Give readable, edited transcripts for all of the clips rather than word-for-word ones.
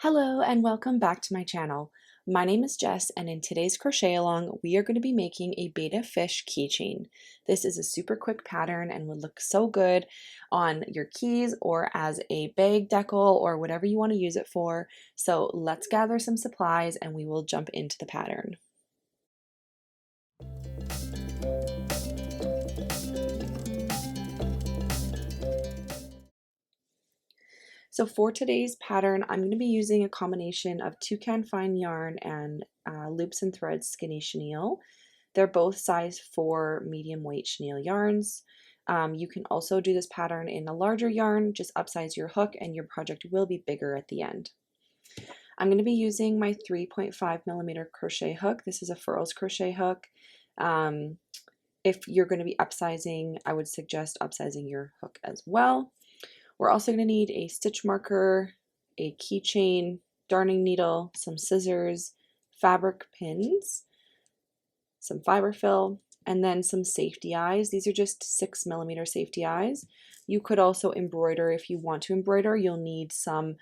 Hello and welcome back to my channel. My name is Jess and in today's crochet along we are going to be making a betta fish keychain. This is a super quick pattern and would look so good on your keys or as a bag decal or whatever you want to use it for. So let's gather some supplies and we will jump into the pattern. So for today's pattern, I'm going to be using a combination of toucan fine yarn and loops and threads skinny chenille. They're both size 4 medium weight chenille yarns. You can also do this pattern in a larger yarn, just upsize your hook and your project will be bigger at the end. I'm going to be using my 3.5mm crochet hook. This is a furls crochet hook. If you're going to be upsizing, I would suggest upsizing your hook as well. We're also going to need a stitch marker, a keychain, darning needle, some scissors, fabric pins, some fiber fill, and then some safety eyes. These are just 6mm safety eyes. You could also embroider if you want to embroider. You'll need some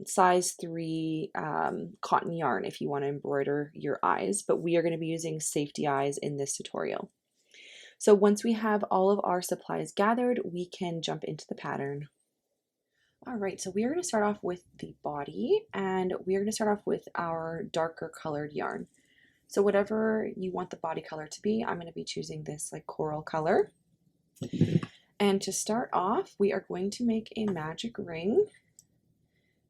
size 3 cotton yarn if you want to embroider your eyes, but we are going to be using safety eyes in this tutorial. So once we have all of our supplies gathered, we can jump into the pattern. All right, so we are going to start off with the body and we are going to start off with our darker colored yarn. So whatever you want the body color to be, I'm going to be choosing this like coral color. And to start off, we are going to make a magic ring.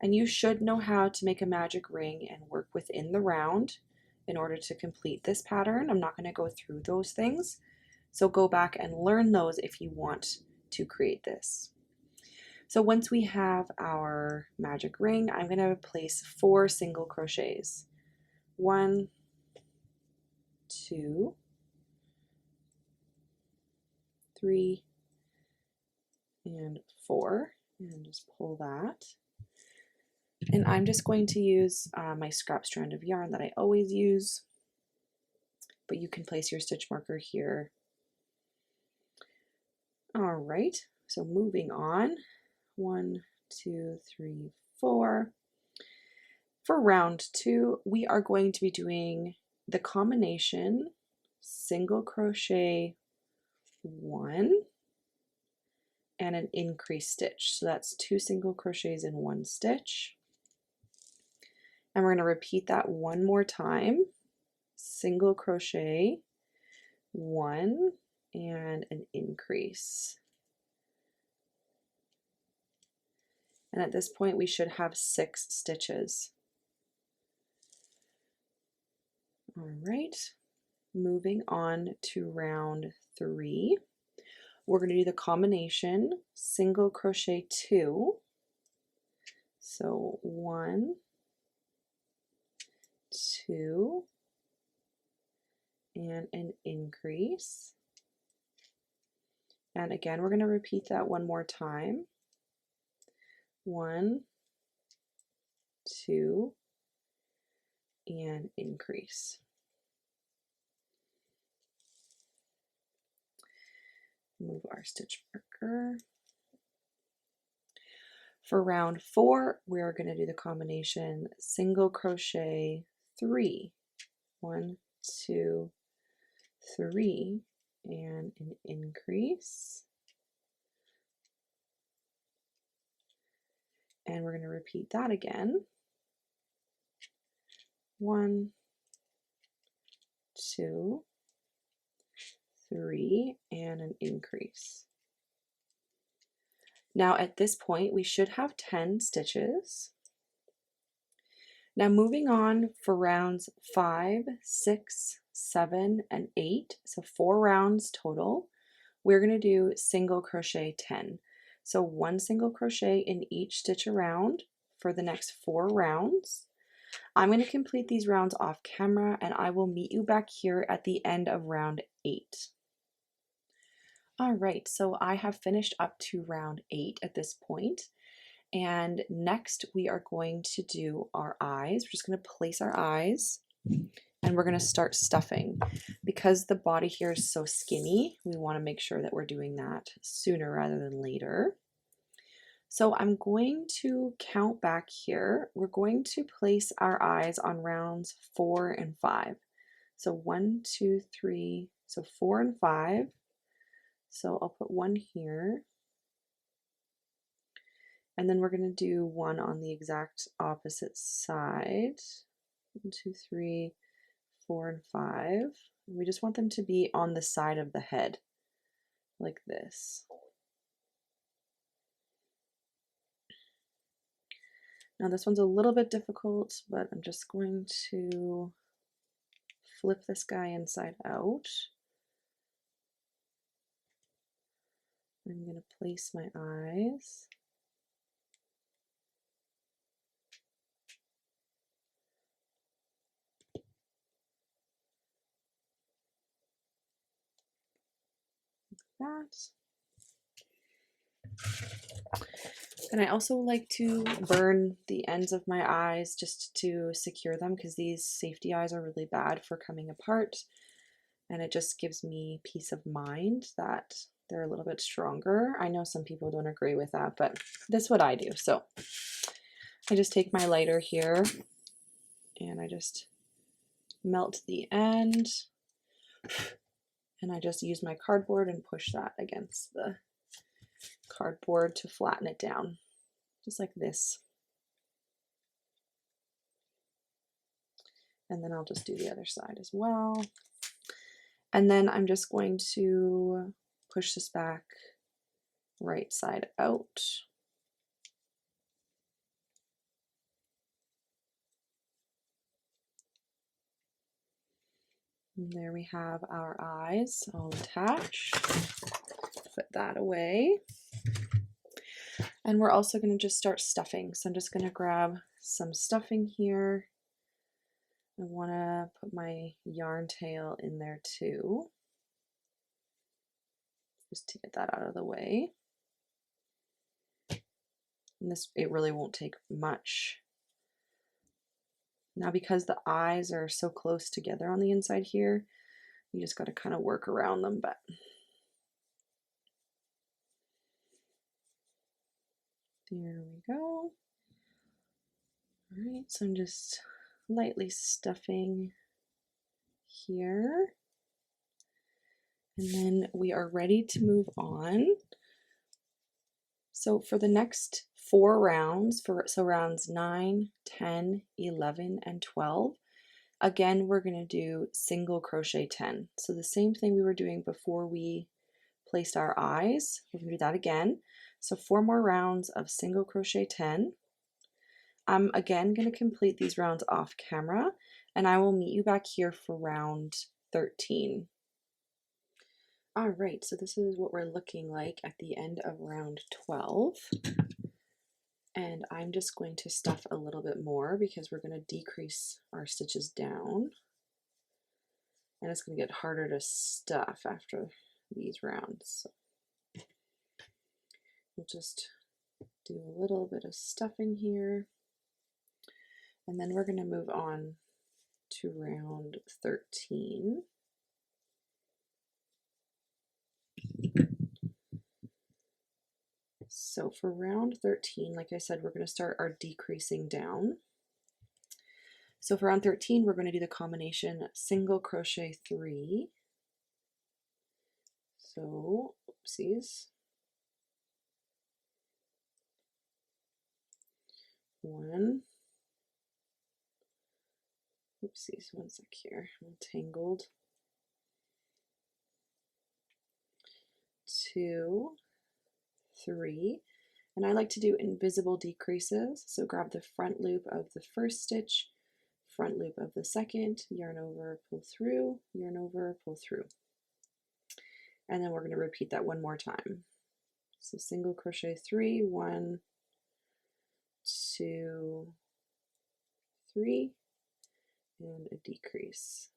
And you should know how to make a magic ring and work within the round in order to complete this pattern. I'm not going to go through those things. So go back and learn those if you want to create this. So once we have our magic ring, I'm going to place 4 single crochets. 1, 2, 3, and 4. And just pull that. And I'm just going to use my scrap strand of yarn that I always use, but you can place your stitch marker here. All right, so moving on, 1, 2, 3, 4. For round 2, we are going to be doing the combination single crochet 1 and an increase stitch. So that's 2 single crochets in 1 stitch. And we're going to repeat that one more time. Single crochet 1 and an increase. And at this point we should have 6 stitches. All right, moving on to round 3. We're going to do the combination single crochet 2. So 1, 2, and an increase. And again, we're going to repeat that one more time. 1, 2, and increase. Move our stitch marker. For round 4, we're going to do the combination single crochet 3. 1, 2, 3, and an increase. And we're going to repeat that again. 1, 2, 3, and an increase. Now at this point we should have 10 stitches. Now moving on for rounds 5, 6, 7, and 8, so 4 rounds total, we're going to do single crochet 10. So 1 single crochet in each stitch around for the next 4 rounds. I'm going to complete these rounds off camera and I will meet you back here at the end of round 8. All right, so I have finished up to round 8 at this point. And next we are going to do our eyes. We're just going to place our eyes and we're going to start stuffing. Because the body here is so skinny, we want to make sure that we're doing that sooner rather than later. So I'm going to count back here. We're going to place our eyes on rounds 4 and 5. So 1, 2, 3, so 4 and 5. So I'll put 1 here. And then we're going to do 1 on the exact opposite side. 1, 2, 3, 4, and 5. We just want them to be on the side of the head, like this. Now this one's a little bit difficult, but I'm just going to flip this guy inside out. I'm going to place my eyes. That. And I also like to burn the ends of my eyes just to secure them, because these safety eyes are really bad for coming apart, and it just gives me peace of mind that they're a little bit stronger. I know some people don't agree with that, but this is what I do. So I just take my lighter here and I just melt the end, and I just use my cardboard and push that against the cardboard to flatten it down, just like this. And then I'll just do the other side as well. And then I'm just going to push this back right side out. And there we have our eyes all attached. Put that away. And we're also going to just start stuffing. So I'm just going to grab some stuffing here. I want to put my yarn tail in there too, just to get that out of the way. And this, it really won't take much. Now, because the eyes are so close together on the inside here, you just got to kind of work around them, but there we go. All right, so I'm just lightly stuffing here. And then we are ready to move on. So for the next 4 rounds, so rounds 9, 10, 11, and 12, again, we're going to do single crochet 10. So the same thing we were doing before we placed our eyes, we're going to do that again. So 4 more rounds of single crochet 10. I'm again going to complete these rounds off camera, and I will meet you back here for round 13. All right, so this is what we're looking like at the end of round 12. And I'm just going to stuff a little bit more because we're going to decrease our stitches down. And it's going to get harder to stuff after these rounds. So we'll just do a little bit of stuffing here. And then we're going to move on to round 13. So for round 13, like I said, we're going to start our decreasing down. So for round 13, we're going to do the combination single crochet 3. So, oopsies. 1. Oopsies, 1 sec here, I'm tangled. 2, 3, and I like to do invisible decreases. So grab the front loop of the first stitch, front loop of the second, yarn over, pull through, yarn over, pull through. And then we're going to repeat that 1 more time. So single crochet 3, 1, 2, 3, and a decrease.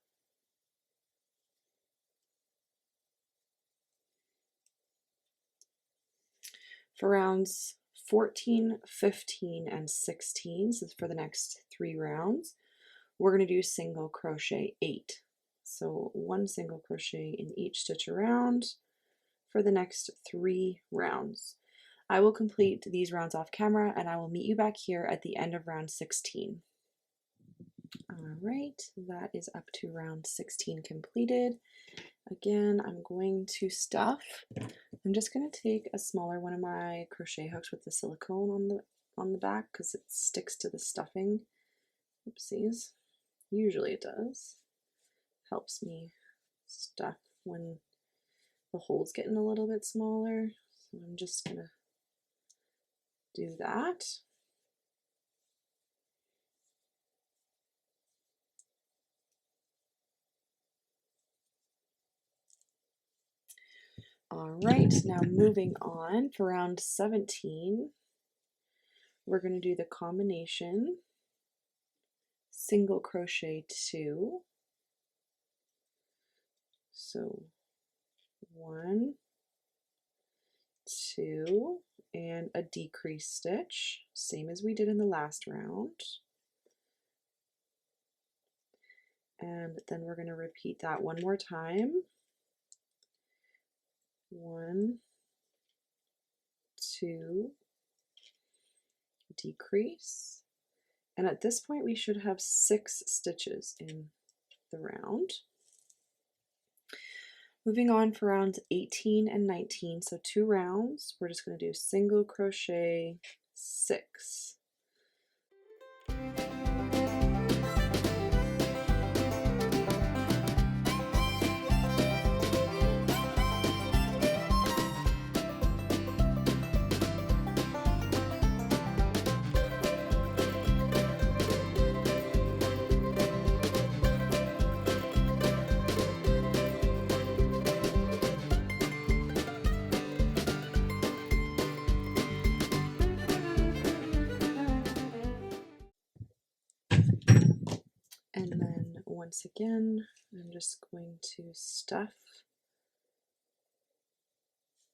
For rounds 14, 15, and 16, so for the next 3 rounds, we're going to do single crochet 8. So 1 single crochet in each stitch around for the next 3 rounds. I will complete these rounds off camera and I will meet you back here at the end of round 16. All right, that is up to round 16 completed. Again, I'm going to stuff. I'm just going to take a smaller one of my crochet hooks with the silicone on the back because it sticks to the stuffing. Oopsies. Usually it does. Helps me stuff when the hole's getting a little bit smaller. So I'm just going to do that. All right, now moving on for round 17, we're going to do the combination single crochet 2. So 1, 2, and a decrease stitch, same as we did in the last round. And then we're going to repeat that one more time. 1, 2, decrease. And at this point we should have 6 stitches in the round. Moving on for rounds 18 and 19, so 2 rounds, we're just going to do single crochet 6. And then once again, I'm just going to stuff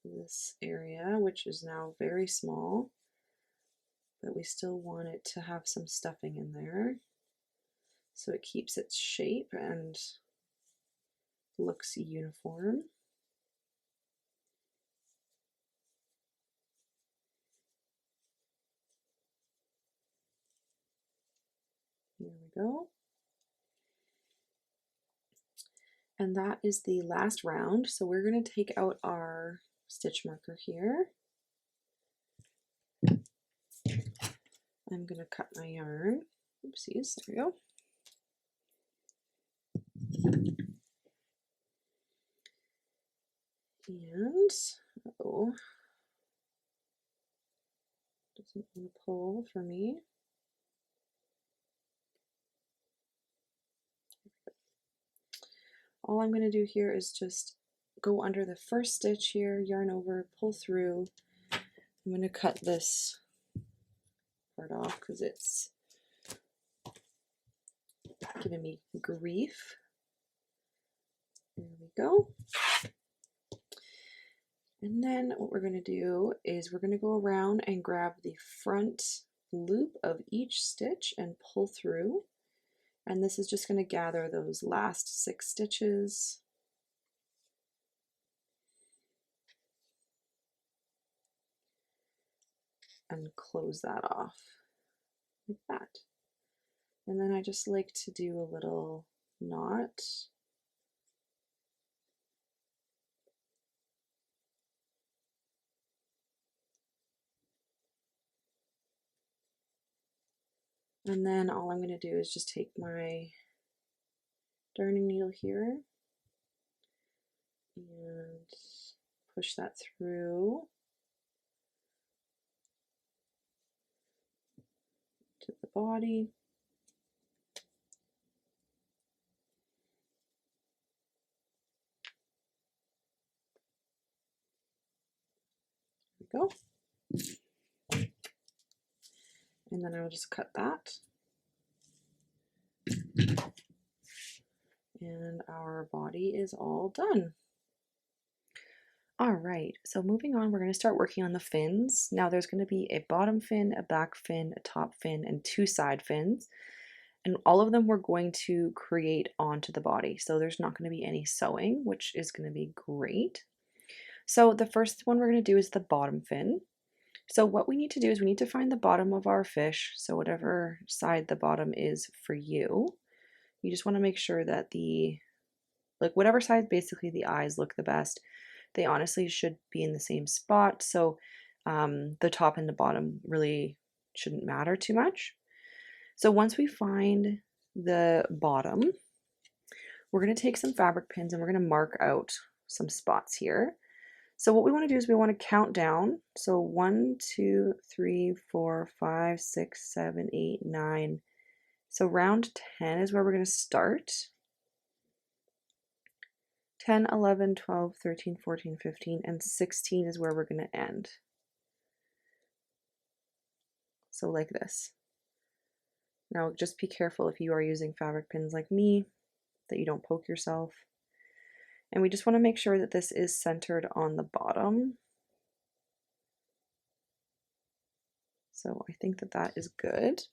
this area, which is now very small, but we still want it to have some stuffing in there so it keeps its shape and looks uniform. There we go. And that is the last round. So we're going to take out our stitch marker here. I'm going to cut my yarn. Oopsies, there we go. And, uh-oh, doesn't want to pull for me. All I'm going to do here is just go under the first stitch here, yarn over, pull through. I'm going to cut this part off because it's giving me grief. There we go. And then what we're going to do is we're going to go around and grab the front loop of each stitch and pull through. And this is just going to gather those last 6 stitches. And close that off like that. And then I just like to do a little knot. And then all I'm going to do is just take my darning needle here and push that through to the body. There we go. And then I'll just cut that. And our body is all done. All right, so moving on, we're going to start working on the fins. Now there's going to be a bottom fin, a back fin, a top fin, and 2 side fins. And all of them we're going to create onto the body. So there's not going to be any sewing, which is going to be great. So the first one we're going to do is the bottom fin. So what we need to do is we need to find the bottom of our fish. So whatever side the bottom is for you, you just want to make sure that like whatever side basically the eyes look the best, they honestly should be in the same spot. So the top and the bottom really shouldn't matter too much. So once we find the bottom, we're going to take some fabric pins and we're going to mark out some spots here. So what we want to do is we want to count down. So 1, 2, 3, 4, 5, 6, 7, 8, 9. So round 10 is where we're going to start. 10, 11, 12, 13, 14, 15, and 16 is where we're going to end. So like this. Now just be careful if you are using fabric pins like me, that you don't poke yourself. And we just want to make sure that this is centered on the bottom. So I think that that is good.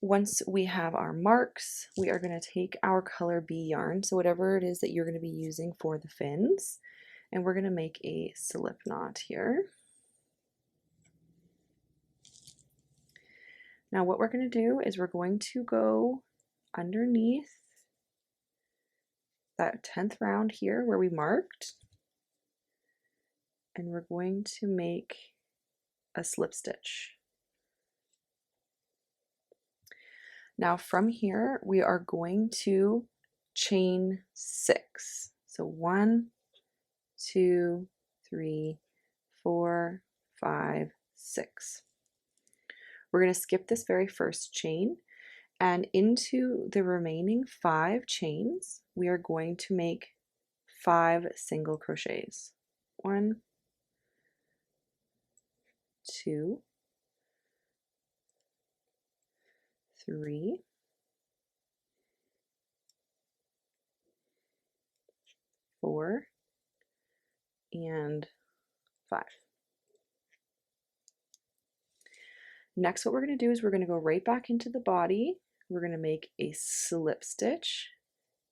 Once we have our marks, we are going to take our color B yarn, so whatever it is that you're going to be using for the fins, and we're going to make a slip knot here. Now what we're going to do is we're going to go underneath that 10th round here where we marked, and we're going to make a slip stitch. Now from here we are going to chain 6. So 1, 2, 3, 4, 5, 6. We're going to skip this very first chain, and into the remaining 5 chains we are going to make 5 single crochets. 1, 2, 3, 4, and 5. Next, what we're going to do is we're going to go right back into the body. We're going to make a slip stitch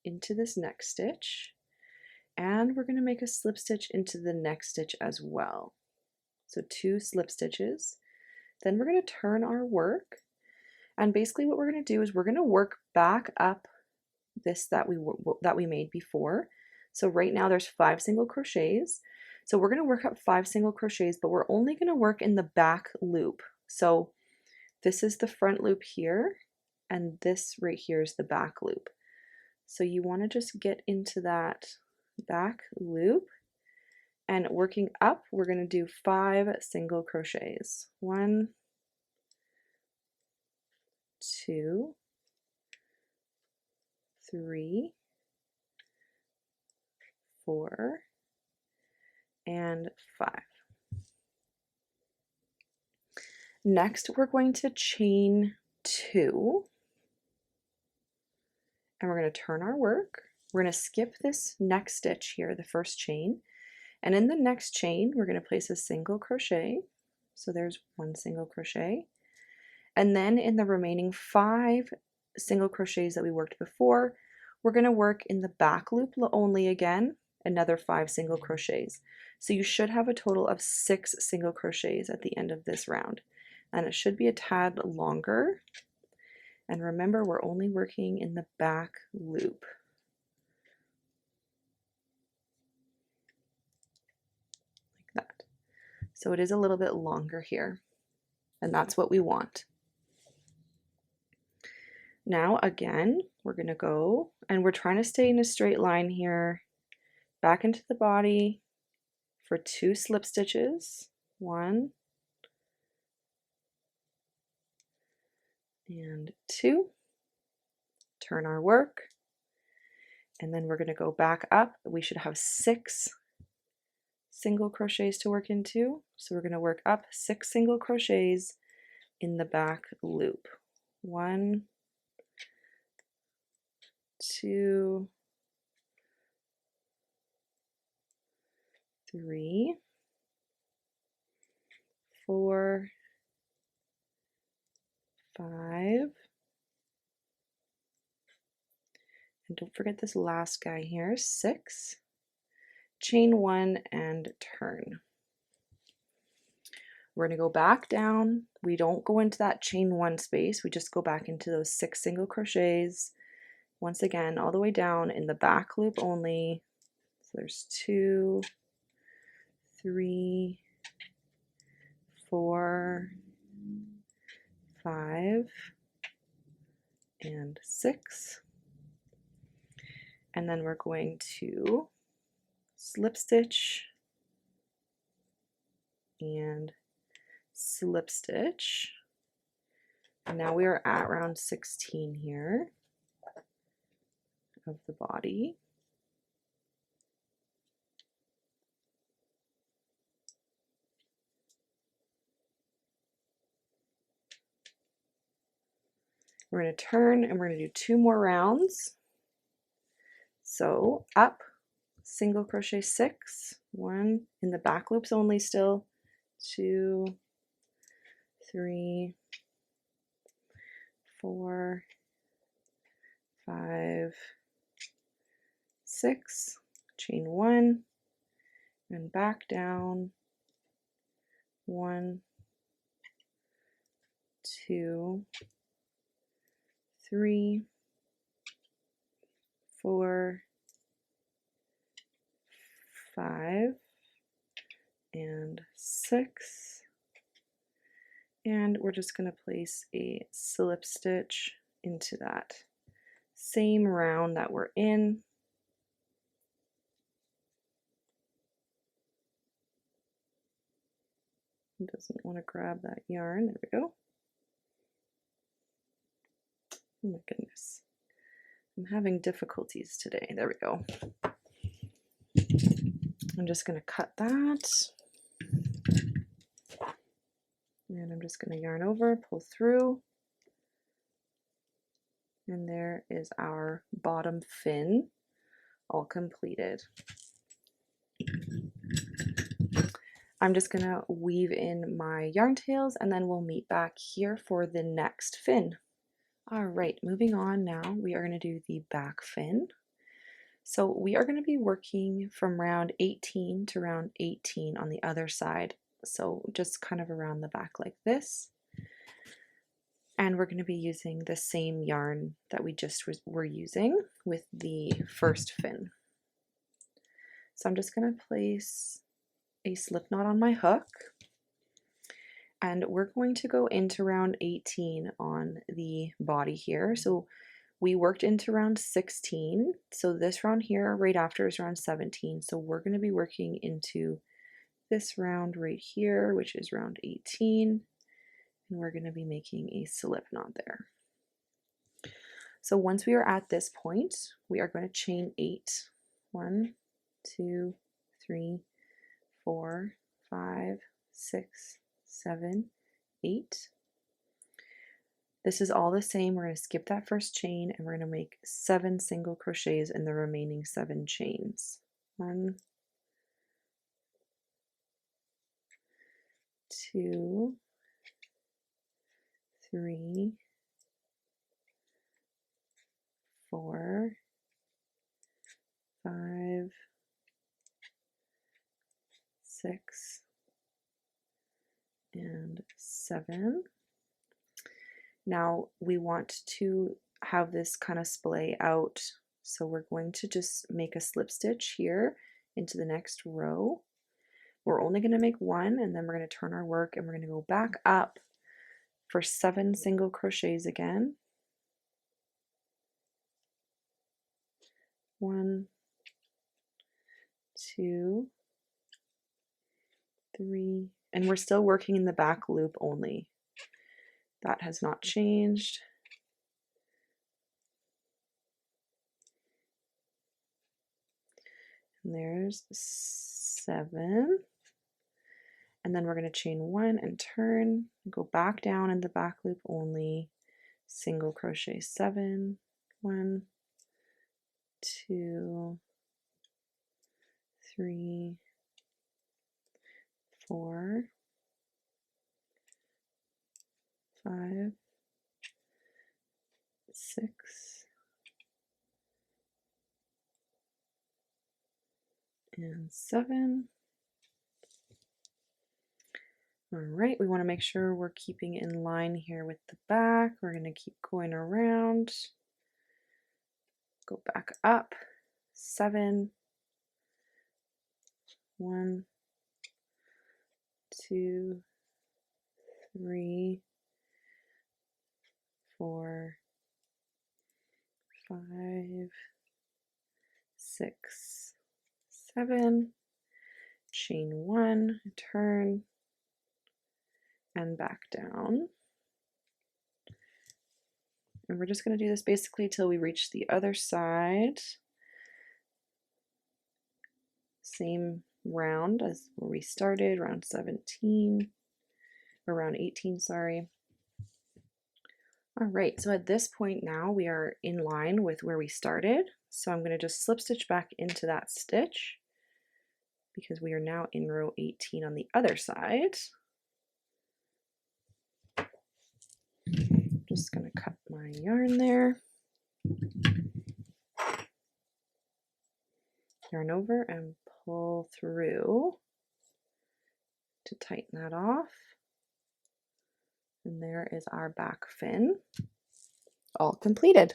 into this next stitch, and we're going to make a slip stitch into the next stitch as well. So 2 slip stitches. Then we're going to turn our work, and basically what we're going to do is we're going to work back up this that we made before. So right now there's 5 single crochets. So we're going to work up 5 single crochets, but we're only going to work in the back loop. So this is the front loop here, and this right here is the back loop. So you want to just get into that back loop, and working up, we're going to do 5 single crochets. 1, 2, 3, 4, and 5. Next, we're going to chain 2, and we're going to turn our work. We're going to skip this next stitch here, the first chain, and in the next chain, we're going to place a single crochet. So there's 1 single crochet, and then in the remaining 5 single crochets that we worked before, we're going to work in the back loop only again, another 5 single crochets. So you should have a total of 6 single crochets at the end of this round. And it should be a tad longer. And remember, we're only working in the back loop. Like that. So it is a little bit longer here, and that's what we want. Now again, we're going to go, and we're trying to stay in a straight line here, back into the body for 2 slip stitches. 1 and 2. Turn our work, and then we're going to go back up. We should have 6 single crochets to work into. So we're going to work up 6 single crochets in the back loop. 1, 2, 3, 4, 5, and don't forget this last guy here, 6. Chain 1 and turn. We're going to go back down. We don't go into that chain 1 space. We just go back into those 6 single crochets. Once again, all the way down in the back loop only. So there's 2, 3, 4, 5, and 6. And then we're going to slip stitch and slip stitch. And now we are at round 16 here of the body. We're going to turn and we're going to do 2 more rounds. So up, single crochet 6, 1 in the back loops only still, 2, 3, 4, 5, 6, chain 1, and back down, 1, 2, 3, 4, 5, and 6. And we're just going to place a slip stitch into that same round that we're in. It doesn't want to grab that yarn. There we go. Oh my goodness. I'm having difficulties today. There we go. I'm just going to cut that. And I'm just going to yarn over, pull through. And there is our bottom fin all completed. I'm just going to weave in my yarn tails and then we'll meet back here for the next fin. All right, moving on now, we are going to do the back fin. So we are going to be working from round 18 to round 18 on the other side. So just kind of around the back like this. And we're going to be using the same yarn that we just were using with the first fin. So I'm just going to place a slip knot on my hook. And we're going to go into round 18 on the body here. So we worked into round 16. So this round here right after is round 17. So we're going to be working into this round right here, which is round 18. And we're going to be making a slip knot there. So once we are at this point, we are going to chain 8. 1, 2, 3, 4, 5, 6, 7, 8. This is all the same. We're going to skip that first chain and we're going to make 7 single crochets in the remaining 7 chains. 1, 2, 3, 4, 5, 6, and 7. Now we want to have this kind of splay out, so we're going to just make a slip stitch here into the next row. We're only going to make 1 and then we're going to turn our work and we're going to go back up for 7 single crochets again. 1, 2, 3, and we're still working in the back loop only. That has not changed. And there's 7. And then we're going to chain 1 and turn, go back down in the back loop only, single crochet 7, 1, 2, 3, 4, 5, 6, and 7. All right, we want to make sure we're keeping in line here with the back. We're going to keep going around. Go back up. 7. 1, 2, 3, 4, 5, 6, 7. Chain 1, turn, and back down. And we're just going to do this basically till we reach the other side. Same round as where we started, round 17, or round 18, sorry. All right, so at this point now we are in line with where we started. So I'm going to just slip stitch back into that stitch because we are now in row 18 on the other side. Just going to cut my yarn there. Yarn over and pull through to tighten that off. And there is our back fin, all completed.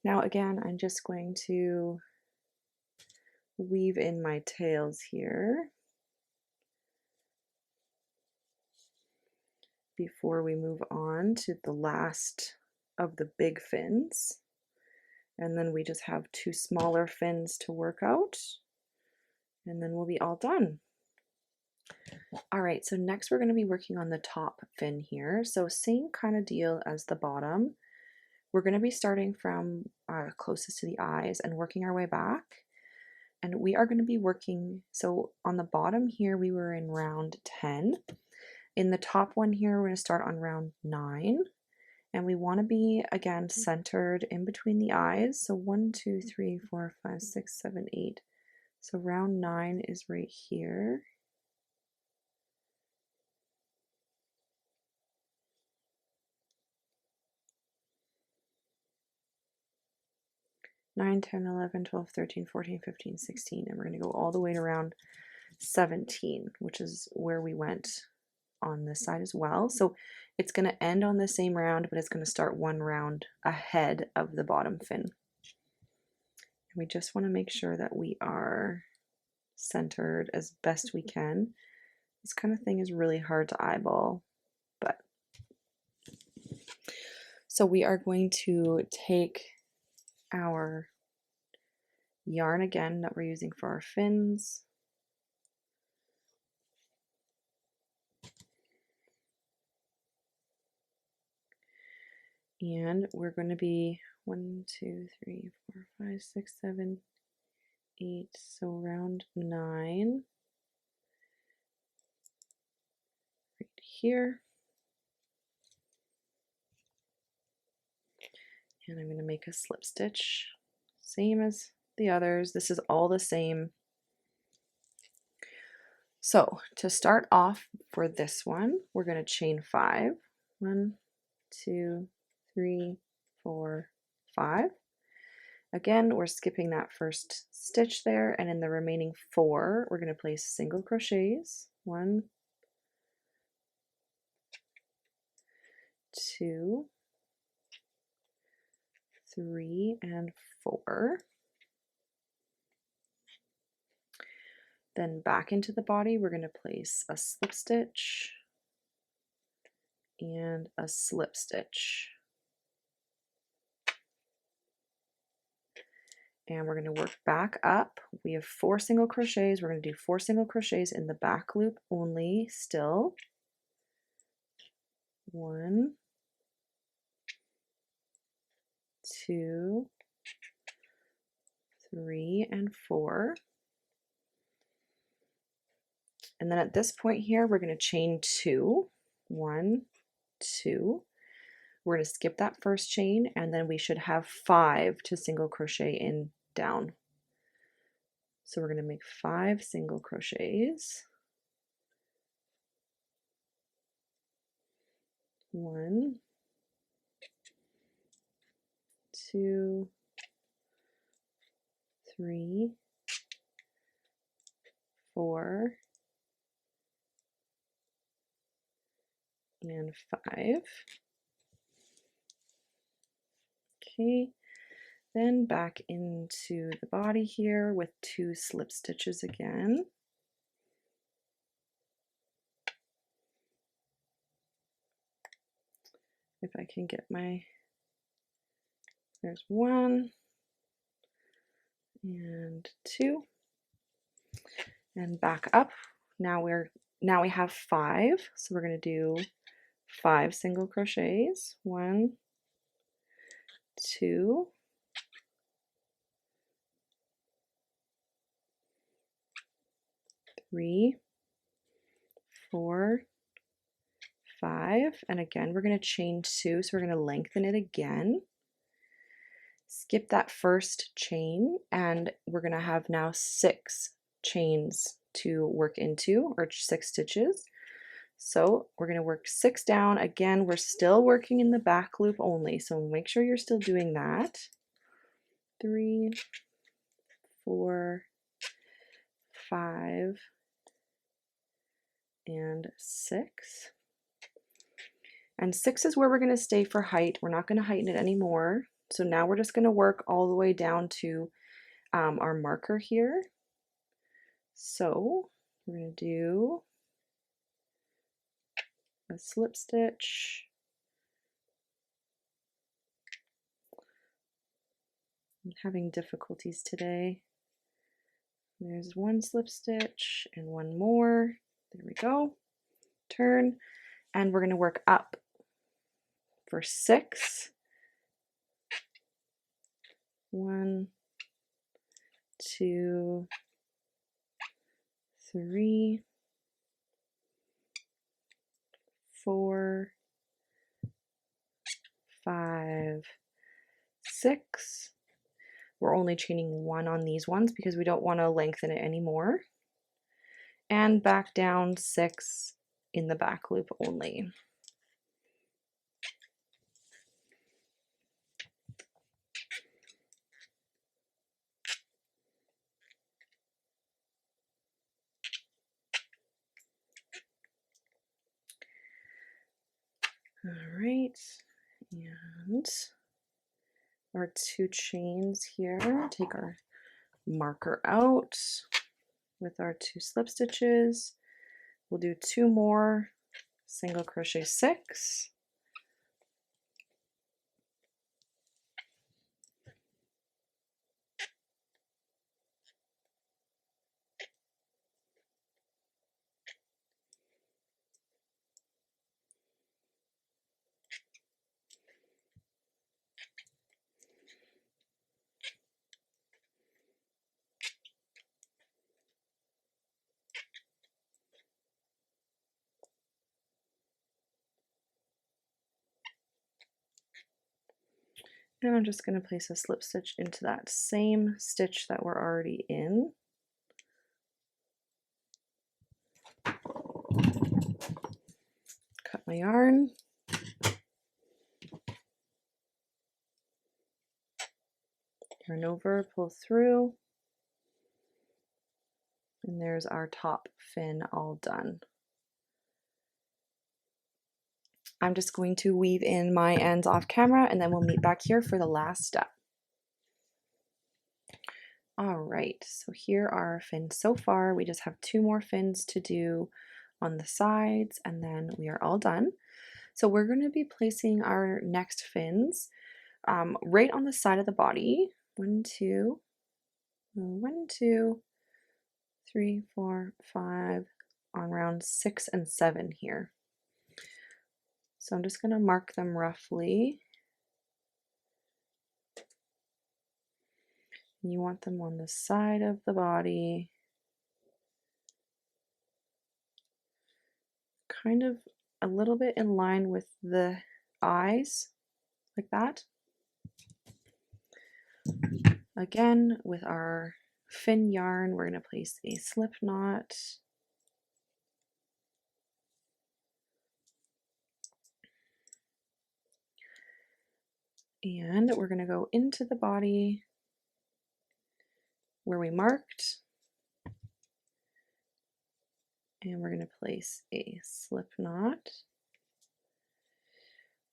Now again, I'm just going to weave in my tails here before we move on to the last of the big fins. And then we just have 2 smaller fins to work out, and then we'll be all done. All right, so next we're going to be working on the top fin here. So same kind of deal as the bottom. We're going to be starting from closest to the eyes and working our way back. And we are going to be working, so on the bottom here we were in round 10. In the top one here we're going to start on round 9. And we want to be, again, centered in between the eyes. So 1, 2, 3, 4, 5, 6, 7, 8. So round 9 is right here. Nine, 10, 11, 12, 13, 14, 15, 16. And we're going to go all the way to round 17, which is where we went on this side as well. So it's going to end on the same round, but it's going to start 1 round ahead of the bottom fin. And we just want to make sure that we are centered as best we can. This kind of thing is really hard to eyeball, but so we are going to take our yarn again that we're using for our fins. And we're going to be 1, 2, 3, 4, 5, 6, 7, 8. So round 9 right here. And I'm going to make a slip stitch, same as the others. This is all the same. So to start off for this one, we're going to chain 5. 1, 2, 3, 4, 5. Again, we're skipping that first stitch there, and in the remaining 4, we're going to place single crochets. 1, 2, 3, and 4. Then back into the body, we're going to place a slip stitch and a slip stitch. And we're going to work back up. We have 4 single crochets. We're going to do 4 single crochets in the back loop only still. 1, 2, 3, and 4. And then at this point here, we're going to chain 2. 1, 2. We're going to skip that first chain, and then we should have 5 to single crochet in down. So we're going to make 5 single crochets. 1, 2, 3, 4, and 5. Okay, then back into the body here with 2 slip stitches again. If I can get my, there's 1 and 2, and back up. Now we have 5, so we're going to do 5 single crochets. 1, 2, 3, 4, 5, and again we're going to chain 2, so we're going to lengthen it again. Skip that first chain, and we're going to have now 6 chains to work into, or 6 stitches. So we're going to work 6 down. Again, we're still working in the back loop only, so make sure you're still doing that. 3, 4, 5, and 6. And 6 is where we're going to stay for height. We're not going to heighten it anymore. So now we're just going to work all the way down to our marker here. So we're going to do a slip stitch, I'm having difficulties today. There's 1 slip stitch and 1 more. There we go. Turn, and we're going to work up for 6. 1, 2, 3, 4, 5, 6. We're only chaining 1 on these ones because we don't want to lengthen it anymore. And back down 6 in the back loop only. All right, and our 2 chains here. Take our marker out with our 2 slip stitches. We'll do 2 more single crochet 6. And I'm just going to place a slip stitch into that same stitch that we're already in. Cut my yarn. Turn over, pull through. And there's our top fin all done. I'm just going to weave in my ends off camera, and then we'll meet back here for the last step. All right, so here are our fins so far. We just have 2 more fins to do on the sides, and then we are all done. So we're going to be placing our next fins right on the side of the body. 1, 2, 1, 2, 3, 4, 5, on round 6 and 7 here. So I'm just going to mark them roughly. You want them on the side of the body, kind of a little bit in line with the eyes, like that. Again, with our fin yarn, we're going to place a slip knot. And we're going to go into the body where we marked. And we're going to place a slip knot.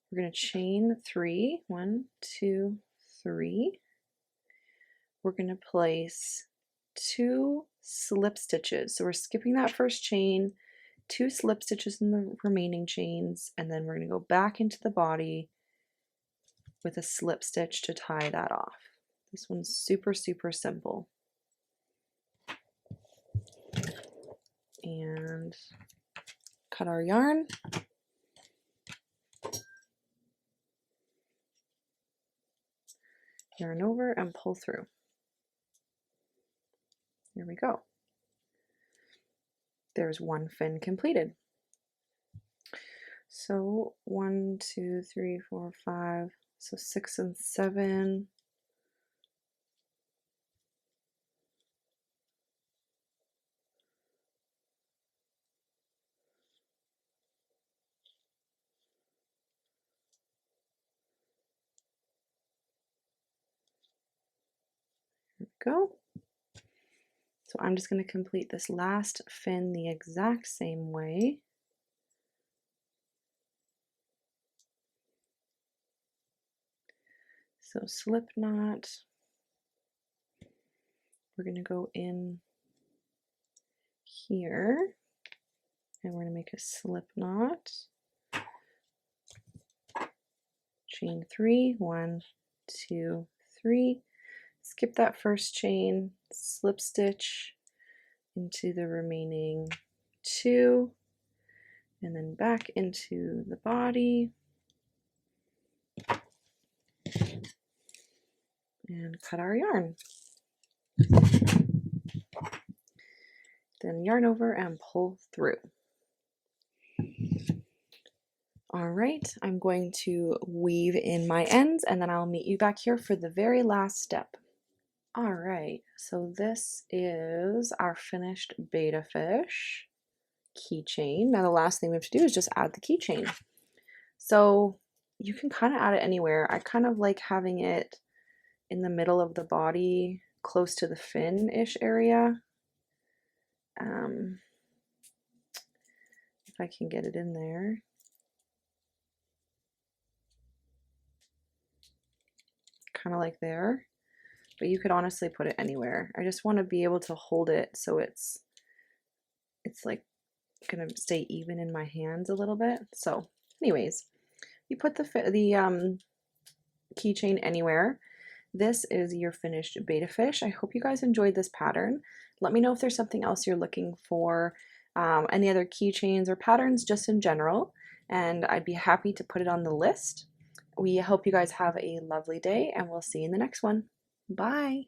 We're going to chain 3, 1, 2, 3. We're going to place 2 slip stitches. So we're skipping that first chain, 2 slip stitches in the remaining chains, and then we're going to go back into the body with a slip stitch to tie that off. This one's super, super simple. And cut our yarn. Yarn over and pull through. There we go. There's one fin completed. So 1, 2, 3, 4, 5, so 6 and 7. There we go. So I'm just going to complete this last fin the exact same way. So slip knot. We're going to go in here and we're going to make a slip knot. Chain 3, 1, 2, 3. Skip that first chain, slip stitch into the remaining 2, and then back into the body. And cut our yarn. Then yarn over and pull through. All right, I'm going to weave in my ends and then I'll meet you back here for the very last step. All right, so this is our finished betta fish keychain. Now the last thing we have to do is just add the keychain. So you can kind of add it anywhere. I kind of like having it in the middle of the body, close to the fin-ish area. If I can get it in there. Kind of like there, but you could honestly put it anywhere. I just want to be able to hold it so it's like gonna stay even in my hands a little bit. So anyways, you put the keychain anywhere. This is your finished betta fish. I hope you guys enjoyed this pattern. Let me know if there's something else you're looking for, any other keychains or patterns just in general, and I'd be happy to put it on the list. We hope you guys have a lovely day, and we'll see you in the next one. Bye!